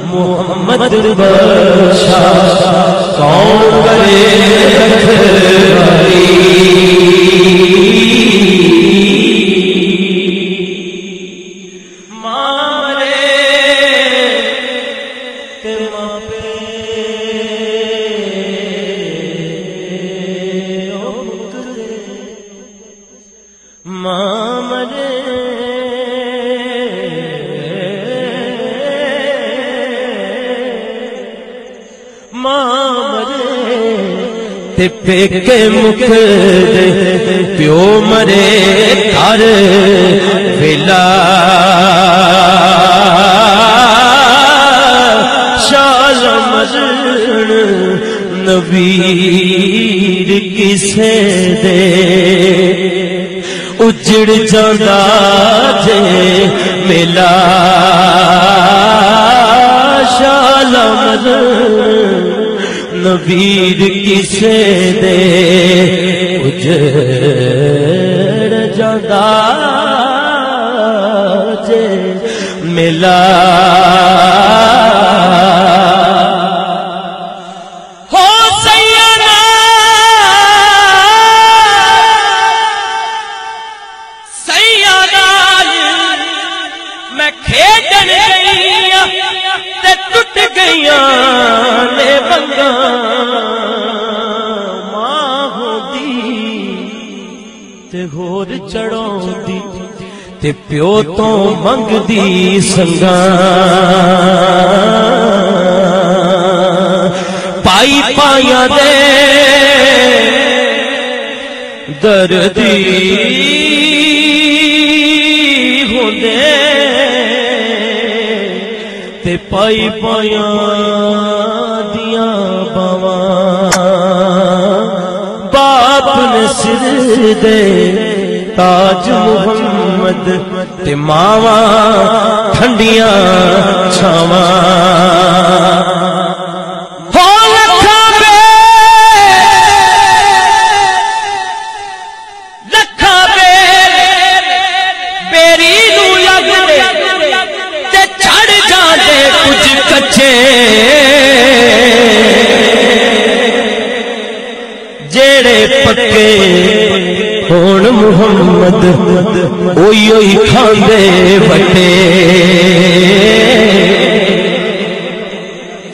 محمد بخشا کون کرے رکھوالی پیکے مکھ دے پیو مرے گھر ویلا شال مزن نویر کسے دے اجڑ جاندا جے میلا شال مزن نویر کسے دے اجڑ جاندا جے ملا ہو سیدنا میں کھیڈن گئیاں تے ٹٹ گئیاں نے بنگا ماں ہوندی تے ہور چڑھاؤندی تے پیو تو منگدی سنگاں پائی پایاں دے دردی ہوندے تے پائی پایاں دیاں باواں باپ نے سر دے تاج محمد تے ماواں ٹھنڈیاں چھاواں جیڑے پکے ہون محمد اوئی اوئی کھاندے بٹے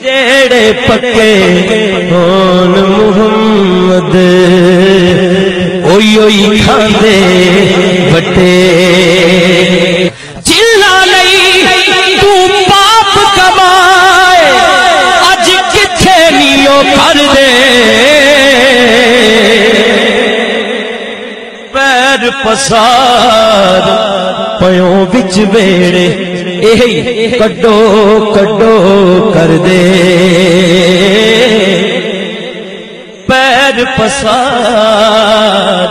جیڑے پکے ہون محمد اوئی اوئی کھاندے بٹے جلا نہیں تو پاپ کمائے اج کتھے نیو کر دے پیر پسار پیوں بچ بیڑے اے کڈو کڈو کر دے پیر پسار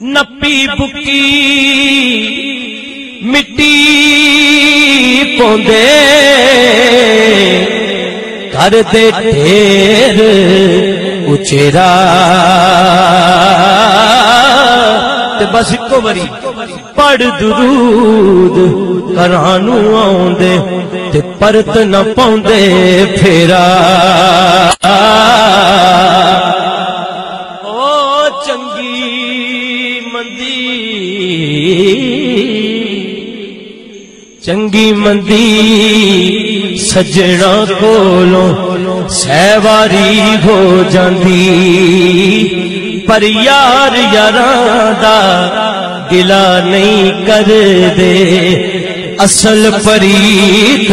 نپی بکی مٹی پوندے کر دے ڈھیر اچیرا تے بس اکو بری پڑھ درود کرانو آوندے تے پرت نہ پاوندے پھیرا او چنگی مندی چنگی مندی سجنا کولوں سیواری ہو جاندی پر یار یاراں دا گلا نہیں کر دے اصل پریت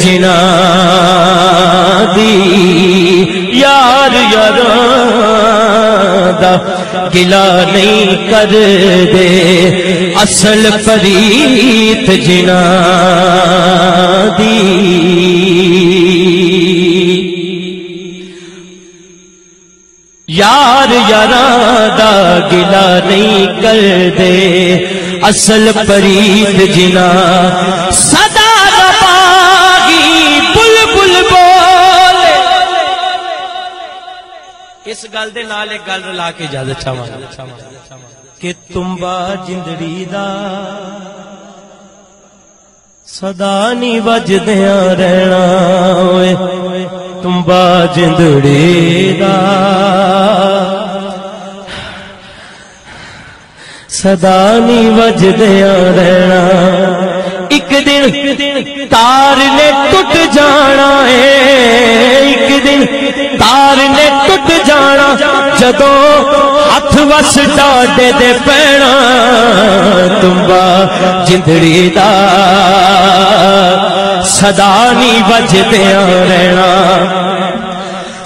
جنا دی یار یاراں دا گلا نہیں کر دے اصل پریت جنا دی یار یاراں دا گلا نہیں کر دے اصل پریت جنا صدا رباگی بلبل بولے اس اس گل دے نال ایک گل رلا کے اجازت چاہواں کہ تمبا جندڑی دا صدا نہیں وجدیاں رہنا اوئے تمبا جندڑی دا صدا نہیں وجدیاں رہنا ایک دن تار نے ٹوٹ جانا ہے ایک دن تار نے ٹوٹ جانا جدو ہاتھ وس ڈاڈے دے پینا تمبا جندڑی دا صدا نہیں وجدیاں رہنا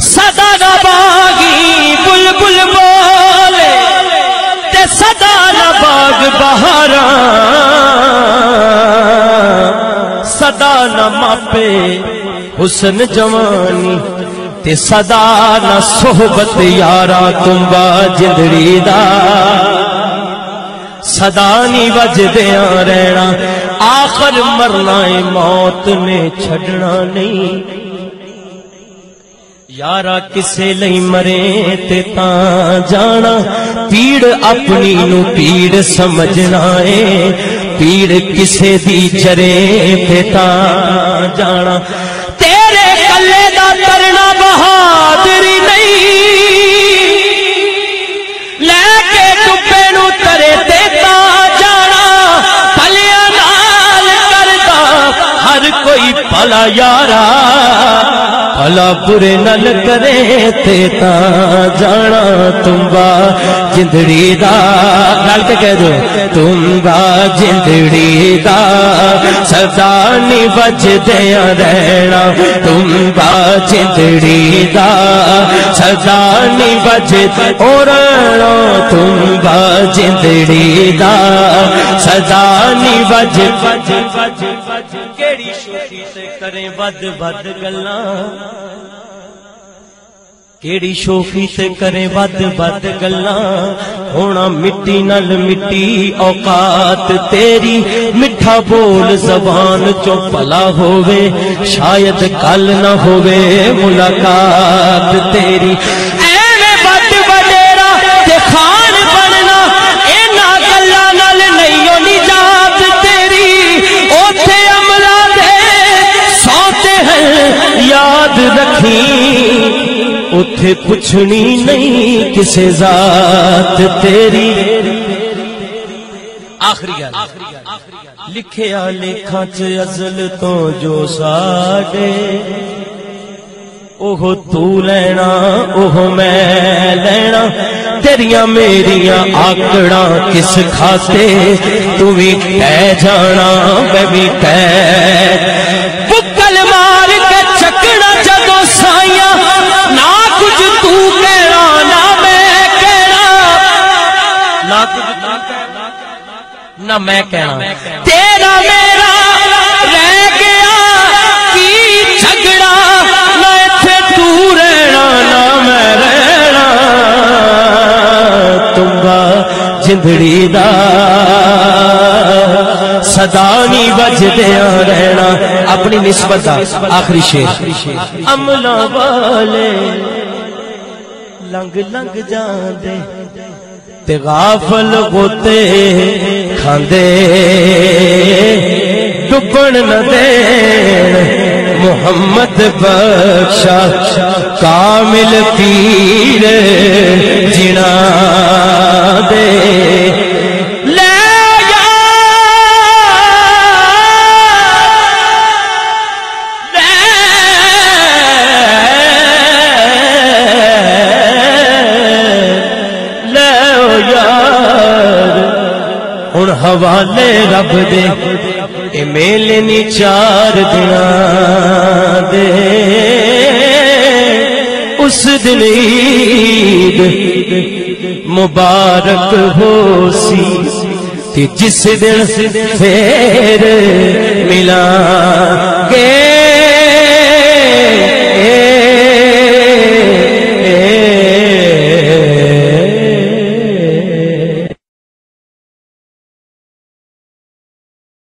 صدا نہ باغی بلبل بولے تے صدا نہ باغ بہاراں صدا نہ ماپے حسن جوانی تے صدا نہ صحبت یارا تمبا جندڑی دا صدا نہیں وجدیاں رہنا آخر مرنا ہے موت نے چھڑنا نہیں یارا کسے لئی مرے تے تاں جانا پیڑ اپنی نو پیڑ سمجھنا ہے پیڑ کسے دی چرے تے تاں جانا تیرے کلے دا ترنا بہادری نہیں لے کے ٹپے نو ترے تے تاں جانا پلیاں نال کردا ہر کوئی پلا یارا بھلا برے نل کرے تے تاں جانا تمبا جندڑی دا نال کے کہہ دو تمبا جندڑی دا صدا نہیں وجدیاں رہنا تمبا جندڑی دا صدا نہیں وجدیاں رہنا تمبا جندڑی دا صدا نہیں وجدیاں کیڑی شوخی تے کریں ود ود گلاں کیڑی شوخی تے کریں ود ود گلاں ہونا مٹی نل مٹی اوقات تیری مٹھا بول زبان چوں پلا ہووے شاید کل نہ ہووے ملاقات تیری ایویں ود وڈیرا تے خان بننا اینا گلاں نال نہیں او نجات تیری اوتھے عملہ دے سوتے ہیں یاد رکھیں اتھے پوچھنی نہیں کسے ذات تیری آخری گل لکھیا لکھاں چ ازل تو جو ساڈے اوہ تو لینا اوہ میں لینا تیریاں میریاں آکڑاں کس کھاتے تو بھی کہہ جانا میں بھی کہہ بکل مار کے چکڑا جدو سائیاں نہ کچھ تو کہنا نہ میں کہنا نہ کچھ نہ میں کہنا تیرا میرا رہ گیا کی جھگڑا نہ اتھے تو رہنا نہ میں رہنا تمبا جندڑی دا صدا نہیں وجدیاں رہنا اپنی نسبت دا آخری شعر عملہ والے لنگ لنگ جاندے تے غافل غوتے کھاندے ڈبن نہ دین محمد بخشا کامل پیر جنا دے حوالے رب دے اے میلے نی 4 دناں دے اس دن عید مبارک ہو سی تے جس دن پھر ملا گے